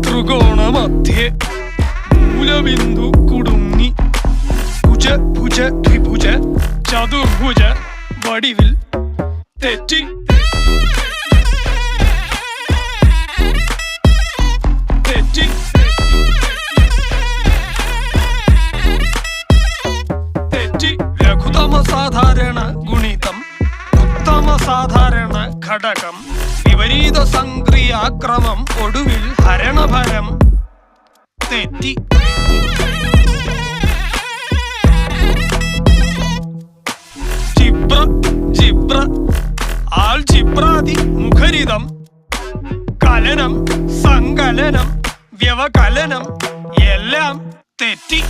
ത്രികോണമധ്യേ മൂലബിന്ദു കുടുങ്ങി ഭുജ ഭുജ ദ്വിഭുജ ചതുർഭുജ വടിവിൽ തെറ്റി തെറ്റി തെറ്റി ലഘുതമ സാധാരണ ഗുണിതം ഉത്തമ സാധാരണ ഘടകം വിപരീത സംക്രിയാക്രമം ഒടുവിൽ ഹരണഭരം തെറ്റി ജിബ്ര ജിബ്ര ആൾജിബ്രാദി മുഖരിതം കലനം സങ്കലനം വ്യവകലനം എല്ലാം തെറ്റി